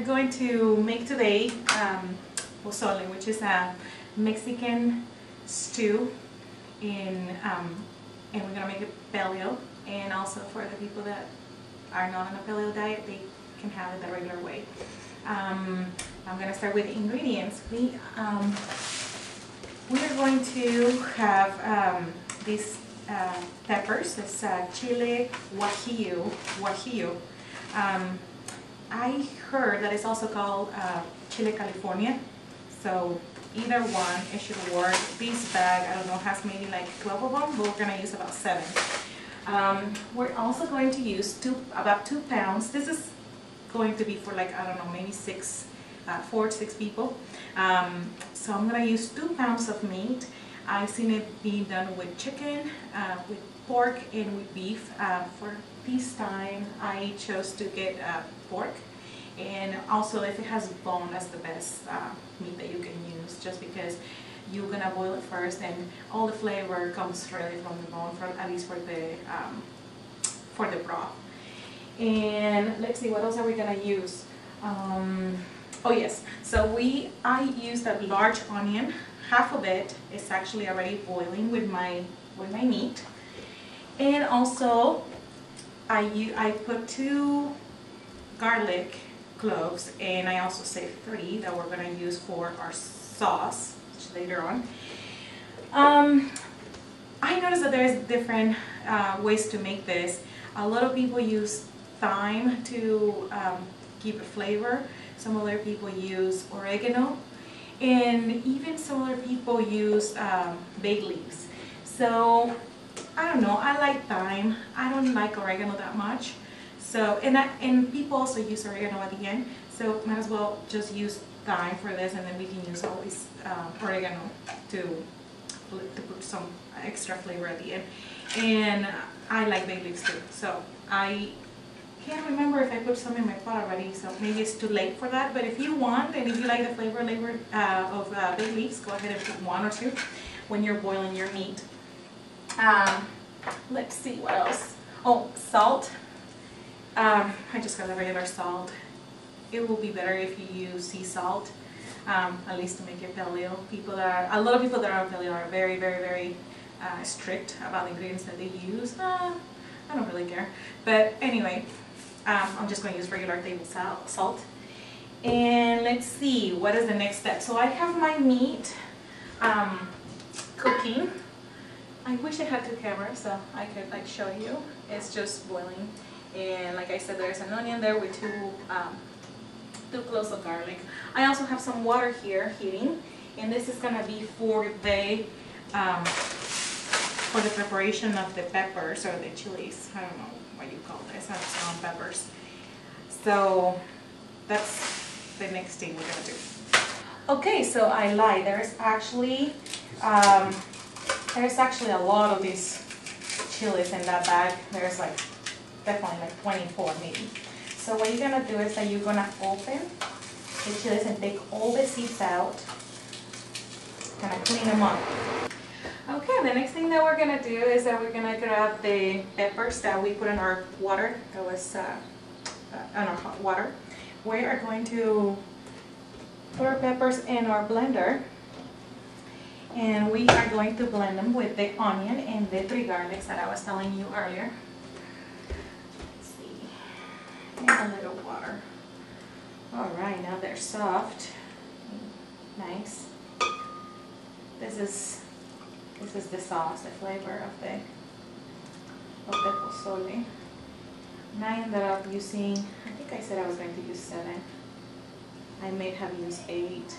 going to make today pozole, which is a Mexican stew and we're gonna make it paleo, and also for the people that are not on a paleo diet, they can have it the regular way. I'm gonna start with the ingredients. We are going to have these peppers. It's chile guajillo. I heard that it's also called chile California, so either one, it should work. This bag, I don't know, has maybe like 12 of them, but we're gonna use about 7. We're also going to use about 2 pounds. This is going to be for like, I don't know, maybe 4 to 6 people. So I'm gonna use 2 pounds of meat. I've seen it being done with chicken, with pork, and with beef. For this time, I chose to get pork. And also, if it has bone, that's the best meat that you can use, just because you're gonna boil it first, and all the flavor comes really from the bone, at least for the broth. And let's see, what else are we gonna use? Oh yes, so I used a large onion. Half of it is actually already boiling with my meat, and also I put 2 garlic cloves, and I also saved 3 that we're gonna use for our sauce later on. I noticed that there's different ways to make this. A lot of people use thyme to keep a flavor. Some other people use oregano, and even some other people use bay leaves. So I don't know, I like thyme. I don't like oregano that much. So, and people also use oregano at the end, so might as well just use thyme for this, and then we can use always oregano to put some extra flavor at the end. And I like bay leaves too, so I can't remember if I put some in my pot already, so maybe it's too late for that. But if you want, and if you like the flavor of bay leaves, go ahead and put 1 or 2 when you're boiling your meat. Let's see what else. Oh, salt. I just got the regular salt. It will be better if you use sea salt, at least to make it paleo. A lot of people that are on paleo are very, very, very strict about the ingredients that they use. I don't really care. But anyway, I'm just going to use regular table salt. And let's see, what is the next step? So I have my meat cooking. I wish I had 2 cameras so I could like show you. It's just boiling. And like I said, there's an onion there with 2 cloves of garlic. I also have some water here heating, and this is gonna be for the preparation of the peppers or the chilies. I don't know what you call this. That's peppers. So that's the next thing we're gonna do. Okay, so I lied. There's actually a lot of these chilies in that bag. There's like definitely like 24 maybe. So what you're gonna do is that you're gonna open the chilies and take all the seeds out, kind of clean them up. Okay, the next thing that we're gonna do is that we're gonna grab the peppers that we put in our water, that was on our hot water. We are going to put our peppers in our blender, and we are going to blend them with the onion and the 3 garlics that I was telling you earlier. And a little water. Alright, now they're soft. Nice. This is the sauce, the flavor of the pozole. And I ended up using, I think I said I was going to use 7. I may have used 8.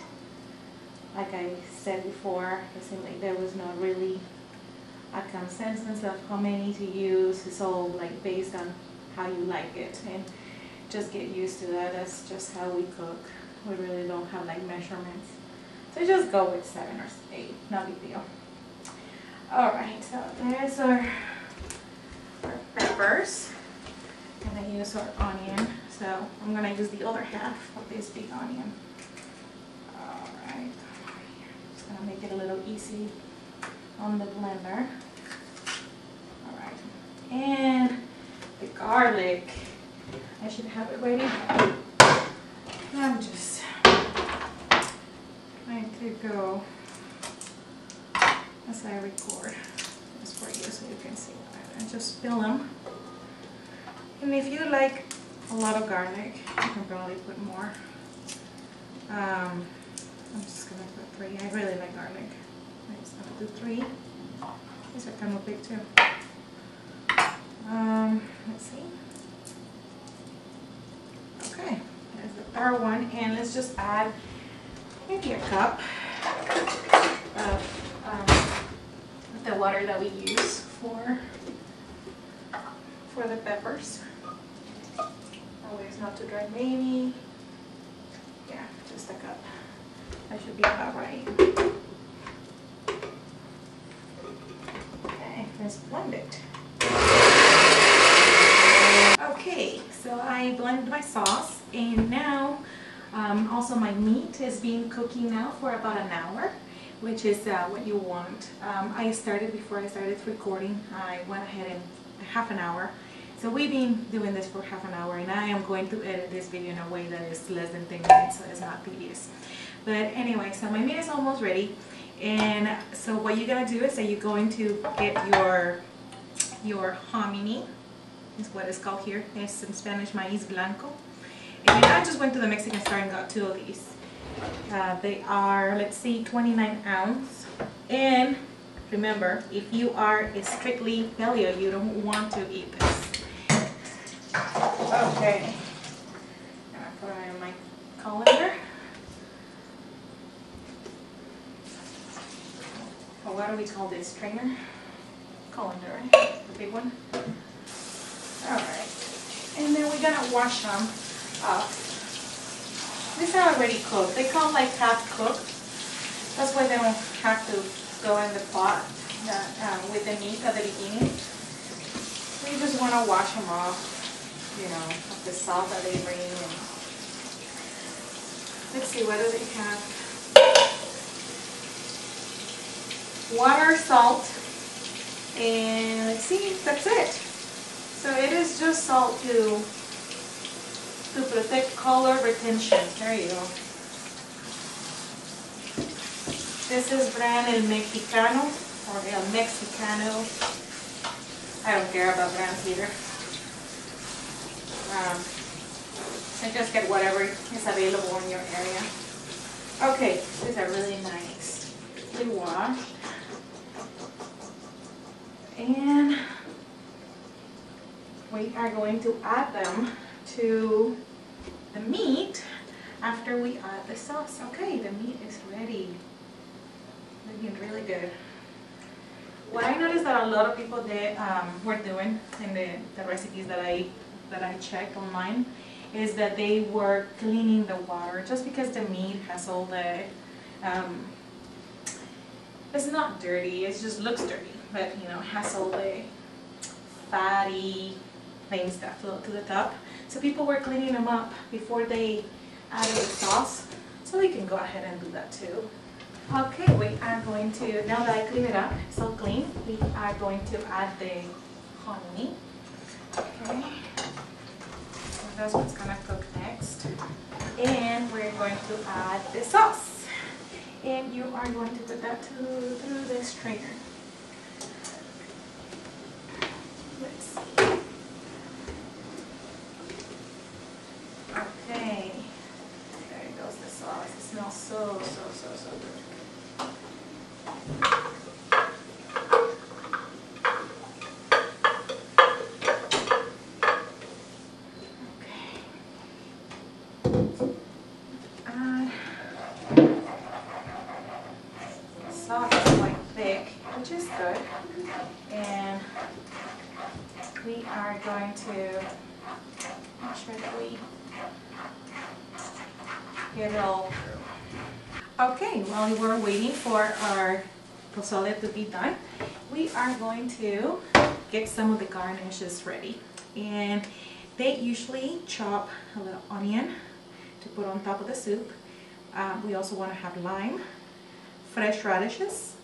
Like I said before, it seemed like there was not really a consensus of how many to use. It's all like based on how you like it, and just get used to that. That's just how we cook. We really don't have like measurements, so just go with 7 or 8, no big deal. Alright, so there's our peppers, and I use our onion, so I'm gonna use the other half of this big onion. Alright, just gonna make it a little easy on the blender. Alright, and the garlic, I should have it ready. go as I record, just for you so you can see that. And just fill them. And if you like a lot of garlic, you can probably put more. I'm just gonna put 3. I really like garlic. I'm just gonna do 3. These are kind of big too. Let's see. Okay, there's the third one, and let's just add maybe a cup of the water that we use for the peppers. That way it's not too dry. Maybe, yeah, just a cup. That should be about right. Okay, let's blend it. Okay, so I blended my sauce, and now also my meat is being cooking now for about an hour, which is what you want. Before I started recording, I went ahead and half an hour. So we've been doing this for half an hour, and I am going to edit this video in a way that is less than 10 minutes, so it's not tedious. But anyway, so my meat is almost ready, and so what you're gonna do is that you're going to get your hominy, is what it's called here. It's in Spanish maíz blanco. And I just went to the Mexican store and got 2 of these. They are, let's see, 29 ounce. And remember, if you are strictly paleo, you don't want to eat this. Okay. I'm gonna put it in my colander. Or what do we call this? Strainer? Colander, right? The big one. Alright, and then we're gonna wash them up. These are already cooked. They come like half cooked. That's why they don't have to go in the pot with the meat at the beginning. We just want to wash them off, you know, of the salt that they bring. And let's see, what do they have? Water, salt, and let's see, that's it. So it is just salt to protect color retention. There you go. This is brand El Mexicano or El Mexicano. I don't care about brands either. So just get whatever is available in your area. Okay, these are really nice. They washed. And we are going to add them to the meat after we add the sauce. Okay, the meat is ready. Looking really good. What I noticed that a lot of people were doing in the recipes that I checked online is that they were cleaning the water, just because the meat has all the it's not dirty, it just looks dirty, but you know, it has all the fatty things that float to the top. So people were cleaning them up before they added the sauce, so we can go ahead and do that too. Okay, we are going to, now that I clean it up, it's all clean, we are going to add the hominy. Okay, so that's what's gonna cook next. And we're going to add the sauce. And you are going to put that through the strainer. Let's see. Okay, there goes the sauce. It smells so good. Sauce is quite thick, which is good, and we are going to make sure that we get it all through. Okay, while we're waiting for our pozole to be done, we are going to get some of the garnishes ready. And they usually chop a little onion to put on top of the soup. We also want to have lime, fresh radishes.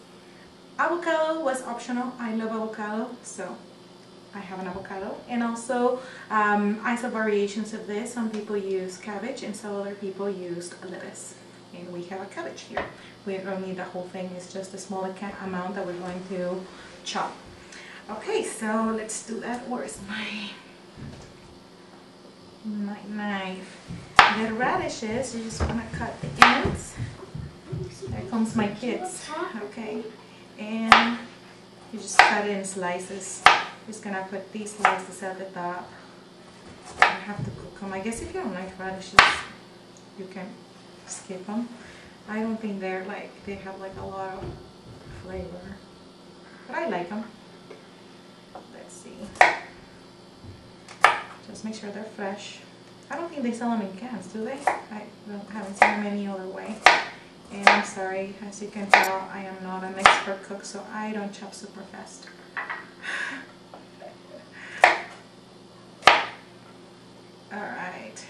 Avocado was optional. I love avocado, so I have an avocado. And also, I saw variations of this. Some people use cabbage and some other people use lettuce. and we have a cabbage here. We don't need the whole thing, it's just a small amount that we're going to chop. Okay, so let's do that. Where's my knife? The radishes, you just want to cut the ends. There comes my kids. Okay, and you just cut it in slices. Just gonna put these slices at the top. I have to cook them. I guess if you don't like radishes, you can skip them. I don't think they're like, they have like a lot of flavor, but I like them. Let's see. Just make sure they're fresh. I don't think they sell them in cans, do they? I haven't seen them any other way. And I'm sorry, as you can tell, I am not an expert cook, so I don't chop super fast. Alright.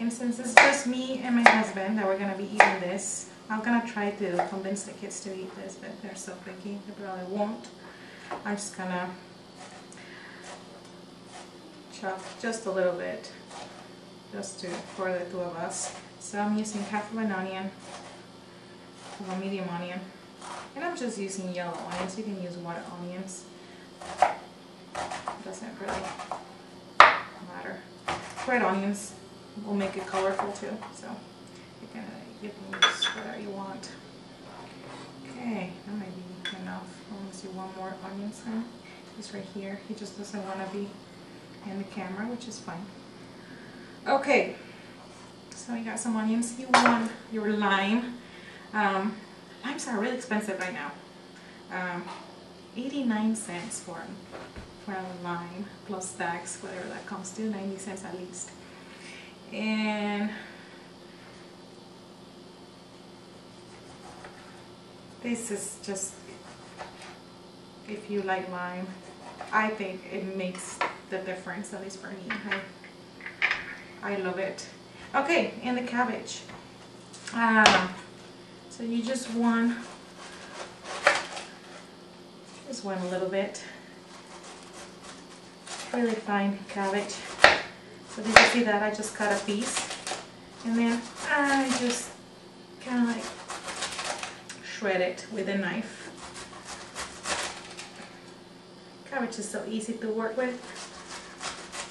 And since it's just me and my husband that we're going to be eating this, I'm going to try to convince the kids to eat this, but they're so picky, they probably won't. I'm just going to chop just a little bit, just for the two of us. So I'm using half of an onion, a medium onion, and I'm just using yellow onions. You can use white onions, it doesn't really matter. Red onions will make it colorful too, so you can use whatever you want. Okay, that might be enough. I want to see one more onion sign. He's right here. He just doesn't want to be in the camera, which is fine. Okay, so you got some onions. You want your lime. Limes are really expensive right now. 89 cents for a lime plus tax, whatever that comes to, 90 cents at least. And this is just, if you like lime, I think it makes the difference, at least for me. I love it. Okay, and the cabbage. So you just want a little bit. Really fine cabbage. So did you see that? I just cut a piece, and then I just kind of like shred it with a knife. Cabbage is so easy to work with.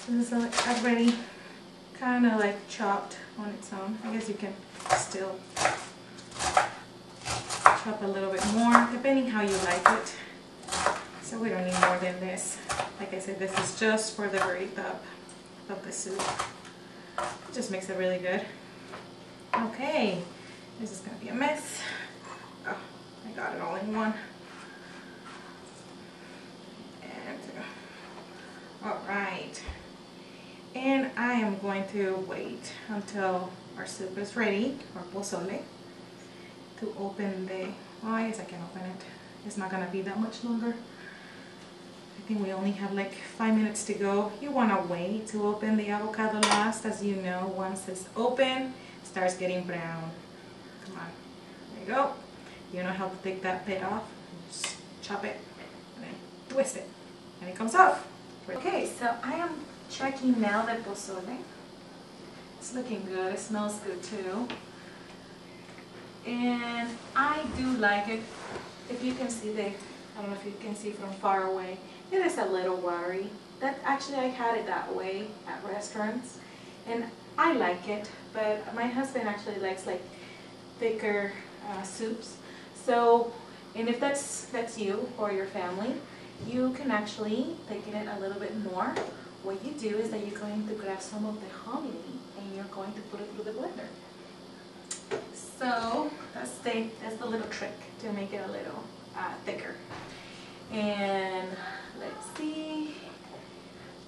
So this is already kind of like chopped on its own. I guess you can still chop a little bit more, depending how you like it. So we don't need more than this. Like I said, this is just for the very top of the soup. It just makes it really good. Okay, this is going to be a mess. Oh, I got it all in one. And alright. And I am going to wait until our soup is ready, our pozole, to open the, well, I guess I can open it. It's not going to be that much longer. I think we only have like 5 minutes to go. You want to wait to open the avocado last. As you know, once it's open, it starts getting brown. Come on, there you go. You know how to take that bit off. Just chop it and then twist it, and it comes off. Okay, so I am checking now the pozole. It's looking good. It smells good too. And I do like it. If you can see I don't know if you can see from far away, it is a little watery. That actually, I had it that way at restaurants, and I like it, but my husband actually likes like thicker soups. So, and if that's you or your family, you can actually thicken it a little bit more. What you do is that you're going to grab some of the hominy and you're going to put it through the blender. So that's the little trick to make it a little thicker. And let's see,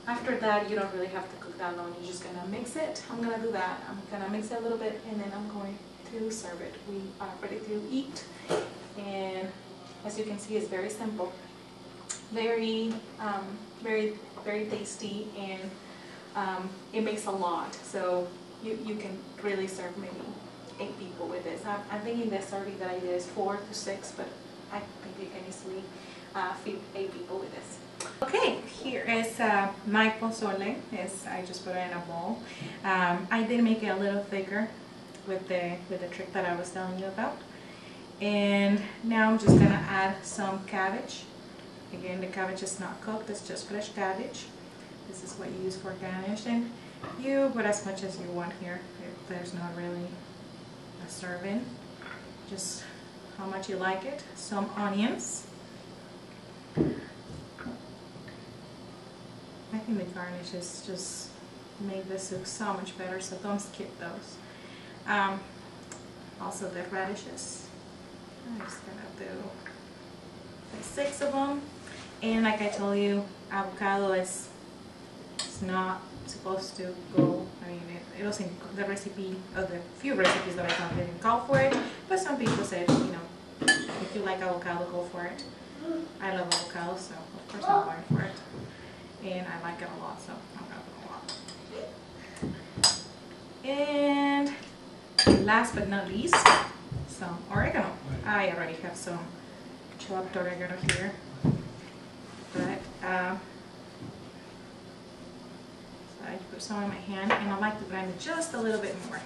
after that you don't really have to cook that long. You're just gonna mix it. I'm gonna do that. I'm gonna mix it a little bit, and then I'm going to serve it. We are ready to eat, and as you can see, it's very simple, very very tasty, and it makes a lot, so you can really serve maybe 8 people with this. I'm thinking the serving that I did is 4 to 6, but I think you can easily feed 8 people with this. Okay, here is my pozole. I just put it in a bowl. I did make it a little thicker. with the trick that I was telling you about. And now I'm just gonna add some cabbage. Again, the cabbage is not cooked, it's just fresh cabbage. This is what you use for garnish, and you put as much as you want here. There's not really a serving, just how much you like it. Some onions. I think the garnishes just make the soup so much better, so don't skip those. Also the radishes. I'm just gonna do 6 of them. And like I told you, avocado is not supposed to go, I mean, it was in the recipe, of the few recipes that I found didn't call for it, but some people said, you know, if you like avocado, go for it. I love avocado, so of course I'm going for it. And I like it a lot, so I'm gonna put a lot. And last but not least, some oregano. I already have some chopped oregano here, but so I put some in my hand, and I like to grind it just a little bit more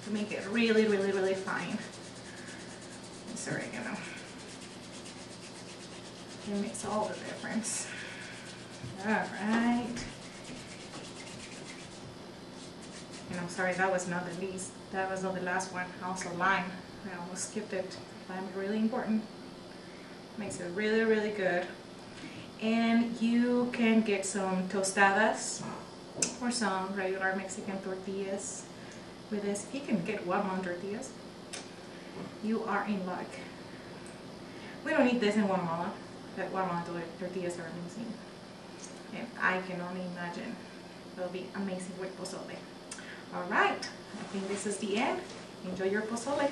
to make it really, really, really fine. This oregano, it makes all the difference. All right. And I'm sorry, that was not the least. That was not the last one. Also lime. I almost skipped it. Lime is really important. Makes it really, really good. And you can get some tostadas or some regular Mexican tortillas with this. If you can get Guatemalan tortillas, you are in luck. We don't eat this in Guatemala, but Guatemalan tortillas are amazing. And I can only imagine it'll be amazing with pozole. Alright, I think this is the end. Enjoy your pozole.